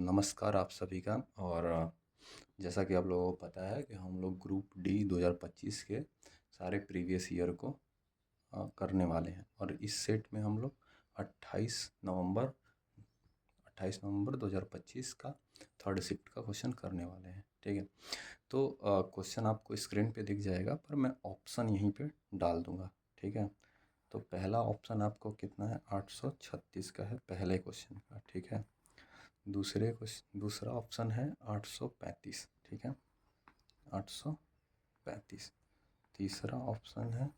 नमस्कार आप सभी का। और जैसा कि आप लोगों को पता है कि हम लोग ग्रुप डी 2025 के सारे प्रीवियस ईयर को करने वाले हैं। और इस सेट में हम लोग 28 नवंबर 2025 का थर्ड शिफ्ट का क्वेश्चन करने वाले हैं। ठीक है, तो क्वेश्चन आपको स्क्रीन पे दिख जाएगा, पर मैं ऑप्शन यहीं पे डाल दूंगा। ठीक है, तो पहला ऑप्शन आपको कितना है, 836 का है पहले क्वेश्चन का। ठीक है, दूसरा ऑप्शन है 835। ठीक है, 835। तीसरा ऑप्शन है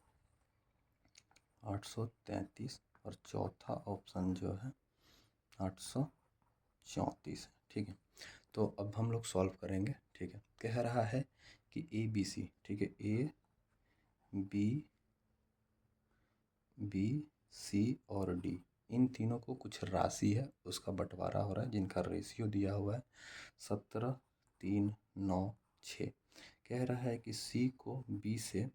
833 और चौथा ऑप्शन जो है 834 है। ठीक है, तो अब हम लोग सॉल्व करेंगे। ठीक है, कह रहा है कि ए बी सी, ठीक है, ए बी सी और डी, इन तीनों को कुछ राशि है उसका बंटवारा हो रहा है, जिनका रेशियो दिया हुआ है 17, 3, 9, 6। कह रहा है कि सी को बी से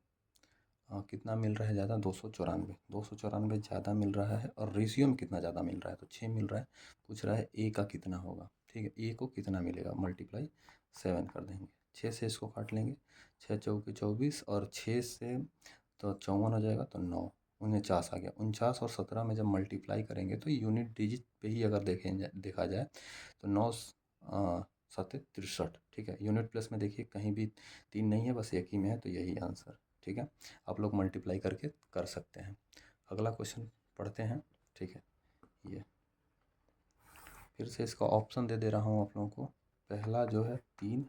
कितना मिल रहा है ज़्यादा, 294 ज़्यादा मिल रहा है, और रेशियो में कितना ज़्यादा मिल रहा है, तो 6 मिल रहा है। पूछ रहा है ए का कितना होगा। ठीक है, ए को कितना मिलेगा, मल्टीप्लाई 7 कर देंगे, 6 से इसको काट लेंगे, 6 चौके 24 और 6 से तो 54 हो जाएगा, तो 9 49 आ गया। 49 और 17 में जब मल्टीप्लाई करेंगे तो यूनिट डिजिट पे ही अगर देखा जाए तो 9 7 63। ठीक है, यूनिट प्लेस में देखिए कहीं भी 3 नहीं है, बस एक ही में है, तो यही आंसर। ठीक है, आप लोग मल्टीप्लाई करके कर सकते हैं। अगला क्वेश्चन पढ़ते हैं। ठीक है, ये फिर से इसका ऑप्शन दे दे रहा हूँ आप लोगों को। पहला जो है 3,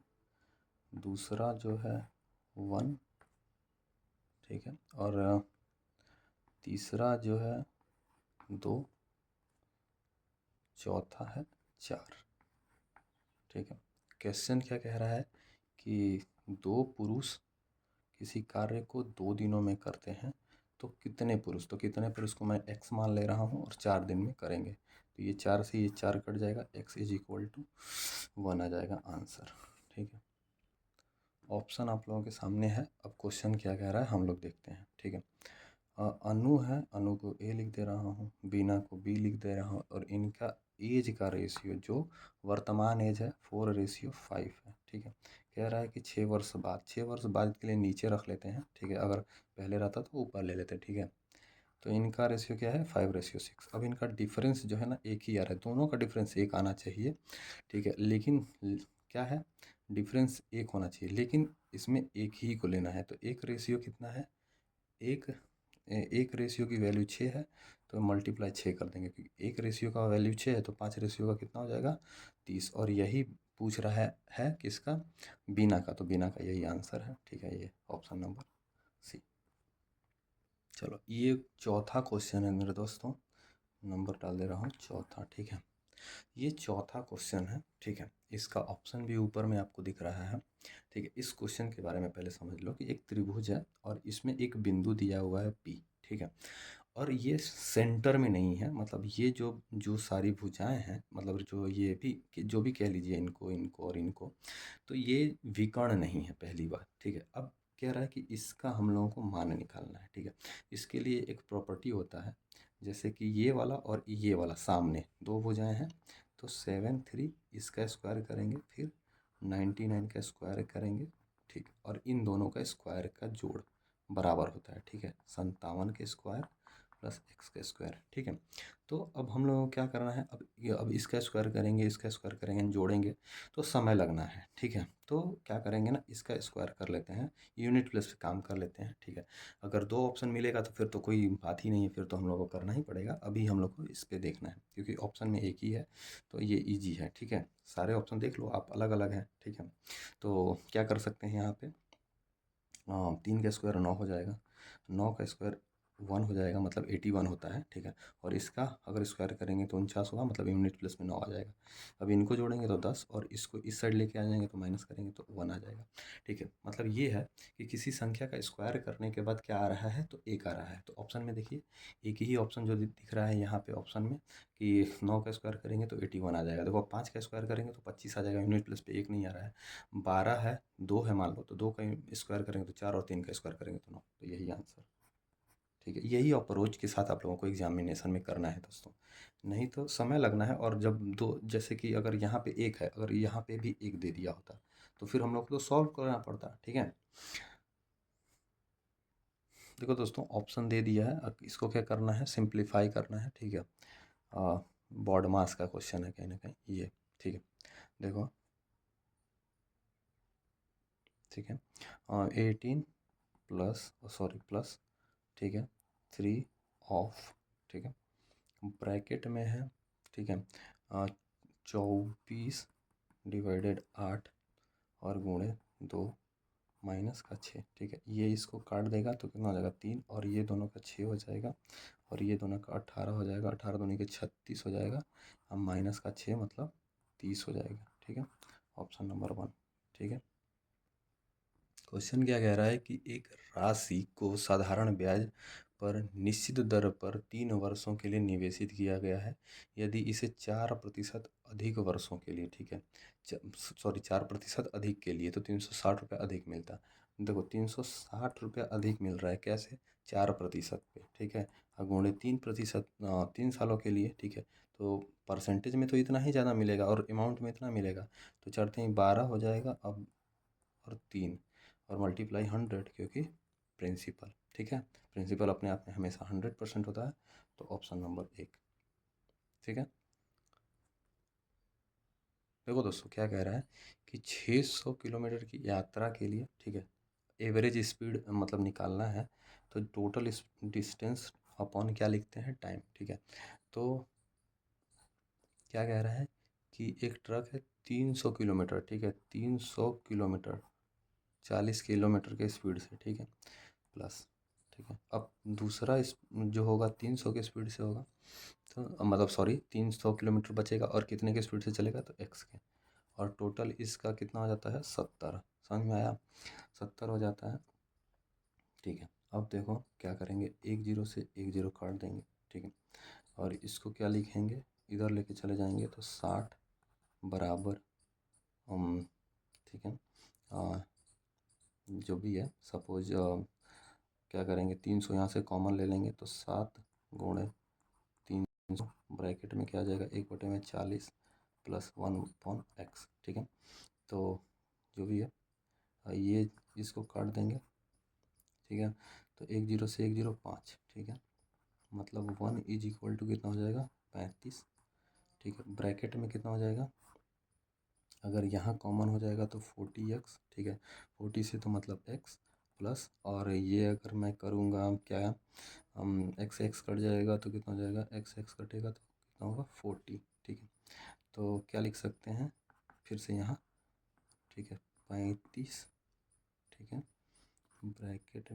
दूसरा जो है 1, ठीक है, और तीसरा जो है 2, चौथा है 4। ठीक है, क्वेश्चन क्या कह रहा है कि दो पुरुष किसी कार्य को 2 दिनों में करते हैं, तो कितने पुरुष, तो कितने पुरुष को मैं x मान ले रहा हूँ और 4 दिन में करेंगे। तो ये 4 से ये 4 कट जाएगा, x इज इक्वल टू 1 आ जाएगा आंसर। ठीक है, ऑप्शन आप लोगों के सामने है। अब क्वेश्चन क्या कह रहा है हम लोग देखते हैं। ठीक है, अनु है, अनु को ए लिख दे रहा हूँ, बीना को बी लिख दे रहा हूँ, और इनका एज का रेशियो जो वर्तमान एज है 4:5 है। ठीक है, कह रहा है कि 6 वर्ष बाद के लिए नीचे रख लेते हैं। ठीक है, अगर पहले रहता तो ऊपर ले लेते। ठीक है, तो इनका रेशियो क्या है, 5:6। अब इनका डिफरेंस जो है ना एक ही आ रहा है, दोनों का डिफरेंस एक आना चाहिए। ठीक है, लेकिन क्या है, डिफरेंस एक होना चाहिए, लेकिन इसमें एक ही को लेना है। तो एक रेशियो कितना है, एक एक रेशियो की वैल्यू 6 है, तो मल्टीप्लाई 6 कर देंगे, क्योंकि एक रेशियो का वैल्यू 6 है, तो 5 रेशियो का कितना हो जाएगा, 30। और यही पूछ रहा है किसका, बीना का, तो बीना का यही आंसर है। ठीक है, ये ऑप्शन नंबर सी। चलो, ये चौथा क्वेश्चन है मेरे दोस्तों, नंबर डाल दे रहा हूँ चौथा। ठीक है, ये चौथा क्वेश्चन है। ठीक है, इसका ऑप्शन भी ऊपर में आपको दिख रहा है। ठीक है, इस क्वेश्चन के बारे में पहले समझ लो कि एक त्रिभुज है और इसमें एक बिंदु दिया हुआ है P। ठीक है, और ये सेंटर में नहीं है, मतलब ये जो जो सारी भुजाएं हैं, मतलब जो ये भी जो भी कह लीजिए, इनको इनको और इनको, तो ये विकर्ण नहीं है, पहली बात। ठीक है, अब कह रहा है कि इसका हम लोगों को मान निकालना है। ठीक है, इसके लिए एक प्रॉपर्टी होता है, जैसे कि ये वाला और ये वाला सामने दो भुजाएं हैं, तो 7 3 इसका स्क्वायर करेंगे, फिर 99 का स्क्वायर करेंगे। ठीक, और इन दोनों का स्क्वायर का जोड़ बराबर होता है। ठीक है, 57 के स्क्वायर प्लस x का स्क्वायर। ठीक है, तो अब हम लोगों को क्या करना है, अब इसका स्क्वायर करेंगे, इसका स्क्वायर करेंगे, जोड़ेंगे तो समय लगना है। ठीक है, तो क्या करेंगे ना, इसका स्क्वायर कर लेते हैं, यूनिट प्लेस पे काम कर लेते हैं। ठीक है, अगर दो ऑप्शन मिलेगा तो फिर तो कोई बात ही नहीं है, फिर तो हम लोग को करना ही पड़ेगा। अभी हम लोग को इस पे देखना है, क्योंकि ऑप्शन में एक ही है, तो ये ईजी है। ठीक है, सारे ऑप्शन देख लो आप, अलग अलग हैं। ठीक है, तो क्या कर सकते हैं यहाँ पे, 3 का स्क्वायर 9 हो जाएगा, 9 का स्क्वायर 1 हो जाएगा, मतलब 81 होता है। ठीक है, और इसका अगर स्क्वायर करेंगे तो 49 होगा, मतलब यूनिट प्लस में 9 आ जाएगा। अब इनको जोड़ेंगे तो 10, और इसको इस साइड लेके आ जाएंगे तो माइनस करेंगे तो 1 आ जाएगा। ठीक है, मतलब ये है कि किसी संख्या का स्क्वायर करने के बाद क्या आ रहा है, तो एक आ रहा है। तो ऑप्शन में देखिए एक ही ऑप्शन जो दिख रहा है यहाँ पे ऑप्शन में, कि 9 का स्क्वायर करेंगे तो 81 आ जाएगा। देखो 5 का स्क्वायर करेंगे तो 25 आ जाएगा, यूनिट प्लस पे एक नहीं आ रहा है। 12 है, 2 है मान लो, तो 2 का स्क्वायर करेंगे तो 4, और 3 का स्क्वायर करेंगे तो 9, तो यही आंसर। ठीक है, यही अप्रोच के साथ आप लोगों को एग्जामिनेशन में करना है दोस्तों, नहीं तो समय लगना है। और जब दो, जैसे कि अगर यहाँ पे एक है, अगर यहाँ पे भी एक दे दिया होता तो फिर हम लोग को तो सॉल्व करना पड़ता। ठीक है, देखो दोस्तों ऑप्शन दे दिया है, अब इसको क्या करना है, सिंप्लीफाई करना है। ठीक है, बॉड मास का क्वेश्चन है कहीं ना कहीं ये। ठीक है, देखो, ठीक है, 18 प्लस, सॉरी प्लस, ठीक है, 3 ऑफ, ठीक है, ब्रैकेट में है, ठीक है, 24 डिवाइडेड 8 और गुणे 2 माइनस का 6। ठीक है, ये इसको काट देगा तो कितना हो जाएगा 3, और ये दोनों का 6 हो जाएगा, और ये दोनों का 18 हो जाएगा, 18 दोनों के 36 हो जाएगा, अब माइनस का 6 मतलब 30 हो जाएगा। ठीक है, ऑप्शन नंबर 1। ठीक है, क्वेश्चन क्या कह रहा है कि एक राशि को साधारण ब्याज पर निश्चित दर पर 3 वर्षों के लिए निवेशित किया गया है। यदि इसे 4% अधिक वर्षों के लिए, ठीक है, सॉरी 4% अधिक के लिए तो 360 रुपये अधिक मिलता है। देखो 360 रुपये अधिक मिल रहा है कैसे, 4% पे। ठीक है, और गुणे 3%, 3 सालों के लिए। ठीक है, तो परसेंटेज में तो इतना ही ज़्यादा मिलेगा और अमाउंट में इतना मिलेगा, तो चढ़ते ही 12 हो जाएगा अब, और 3, और मल्टीप्लाई 100 क्योंकि प्रिंसिपल। ठीक है, प्रिंसिपल अपने आप में हमेशा 100% होता है, तो ऑप्शन नंबर 1। ठीक है, देखो दोस्तों क्या कह रहा है कि 600 किलोमीटर की यात्रा के लिए, ठीक है, एवरेज स्पीड मतलब निकालना है, तो टोटल डिस्टेंस अपॉन क्या लिखते हैं, टाइम। ठीक है, तो क्या कह रहा है कि एक ट्रक है 300 किलोमीटर, ठीक है, 300 किलोमीटर 40 किलोमीटर के स्पीड से, ठीक है, प्लस, ठीक है, अब दूसरा इस जो होगा 300 के स्पीड से होगा, तो मतलब सॉरी 300 किलोमीटर बचेगा, और कितने के स्पीड से चलेगा, तो एक्स के, और टोटल इसका कितना हो जाता है 70। समझ में आया, 70 हो जाता है। ठीक है, अब देखो क्या करेंगे, 1 0 से 1 0 काट देंगे। ठीक है, और इसको क्या लिखेंगे, इधर लेके चले जाएंगे तो 60 बराबर, ठीक है, जो भी है सपोज क्या करेंगे, 300 यहाँ से कॉमन ले लेंगे, तो 7 गुणे 300 ब्रैकेट में क्या आ जाएगा, 1/40 प्लस 1/x। ठीक है, तो जो भी है ये इसको काट देंगे। ठीक है, तो 1 0 से 1 0 5। ठीक है, मतलब 1 = कितना हो जाएगा, 35। ठीक है, ब्रैकेट में कितना हो जाएगा, अगर यहाँ कॉमन हो जाएगा तो 40x। ठीक है, 40 से तो मतलब x प्लस, और ये अगर मैं करूँगा क्या, एक्स एक्स कट जाएगा तो कितना हो जाएगा, एक्स एक्स कटेगा तो कितना होगा 40। ठीक है, तो क्या लिख सकते हैं फिर से यहाँ, ठीक है, 35। ठीक है, ब्रैकेट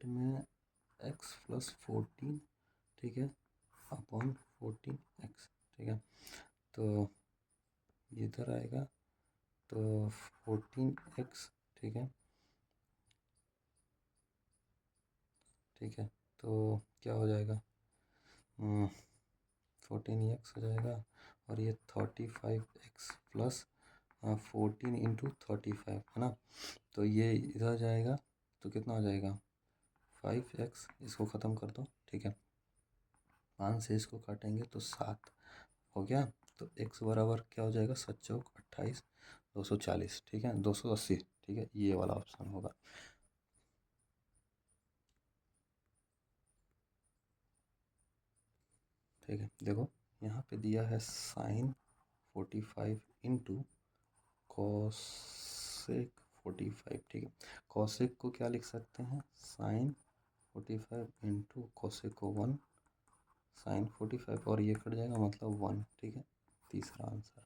में x प्लस 14, ठीक है, अपॉन 14x। ठीक है, तो इधर आएगा तो 14x। ठीक है, ठीक है, तो क्या हो जाएगा, 14x हो जाएगा, और ये 35x प्लस 14 × 35 है ना, तो ये इधर जाएगा तो कितना हो जाएगा 5x, इसको ख़त्म कर दो। ठीक है, 5 से इसको काटेंगे तो 7 हो गया, तो x बराबर क्या हो जाएगा, 7 चौक 28, 240। ठीक है, 280। ठीक है, ये वाला ऑप्शन होगा। ठीक है, देखो यहाँ पे दिया है sin 45 इंटू कॉसेक 45। ठीक है, कॉसेक को क्या लिख सकते हैं, sin 45 इंटू कॉसेक को 1 sin 45, और ये कट जाएगा मतलब 1। ठीक है, तीसरा आंसर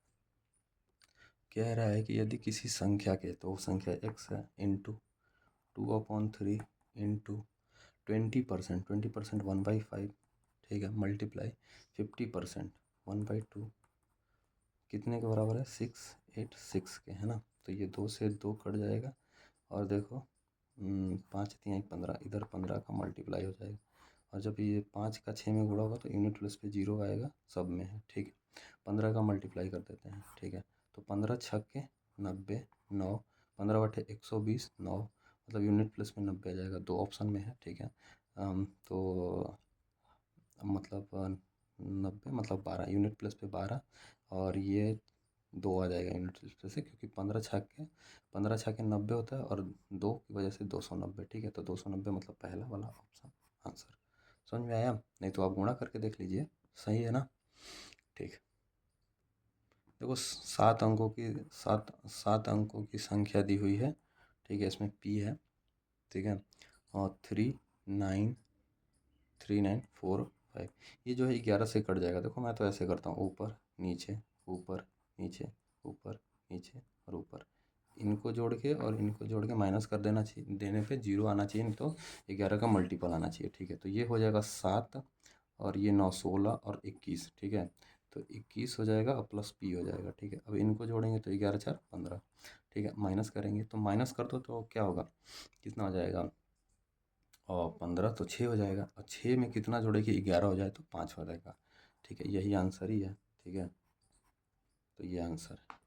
कह रहा है कि यदि किसी संख्या के, तो वो संख्या x है, इंटू 2/3 इंटू 20%, 20% 1/5। ठीक है, मल्टीप्लाई 50% 1/2 कितने के बराबर है, 686 के, है ना, तो ये 2 से 2 कट जाएगा, और देखो 5 3 15, इधर 15 का मल्टीप्लाई हो जाएगा, और जब ये 5 का 6 में गुणा होगा तो यूनिट प्लेस पे 0 आएगा, सब में है। ठीक है, 15 का मल्टीप्लाई कर देते हैं। ठीक है, तो 15 छक्के 90, 9, 15 बटे 120 9, मतलब यूनिट प्लेस में 90 आ जाएगा, 2 ऑप्शन में है, ठीक है। तो मतलब 90 मतलब 12, यूनिट प्लेस पे 12, और ये 2 आ जाएगा यूनिट प्लेस से, क्योंकि 15 छक्के 90 होता है, और 2 की वजह से 290, ठीक है। तो 290 मतलब पहला वाला ऑप्शन आंसर। समझ में आया? नहीं तो आप गुणा करके देख लीजिए, सही है ना? ठीक। देखो 7 अंकों की संख्या दी हुई है, ठीक है। इसमें पी है, ठीक है, और 3, 9, 3, 9, 4, 5, ये जो है 11 से कट जाएगा। देखो मैं तो ऐसे करता हूँ, ऊपर नीचे ऊपर नीचे ऊपर नीचे और ऊपर, इनको जोड़ के और इनको जोड़ के माइनस कर देना चाहिए, देने पे 0 आना चाहिए, नहीं तो 11 का मल्टीपल आना चाहिए, ठीक है। तो ये हो जाएगा 7, और ये 9, 16 और 21, ठीक है। तो 21 हो जाएगा और प्लस पी हो जाएगा, ठीक है। अब इनको जोड़ेंगे तो 11 4 15, ठीक है। माइनस करेंगे तो माइनस कर दो तो क्या होगा, कितना हो जाएगा, और 15 तो 6 हो जाएगा, और 6 में कितना जोड़े कि 11 हो जाए तो 5 हो जाएगा, ठीक है। यही आंसर ही है, ठीक है। तो ये आंसर है।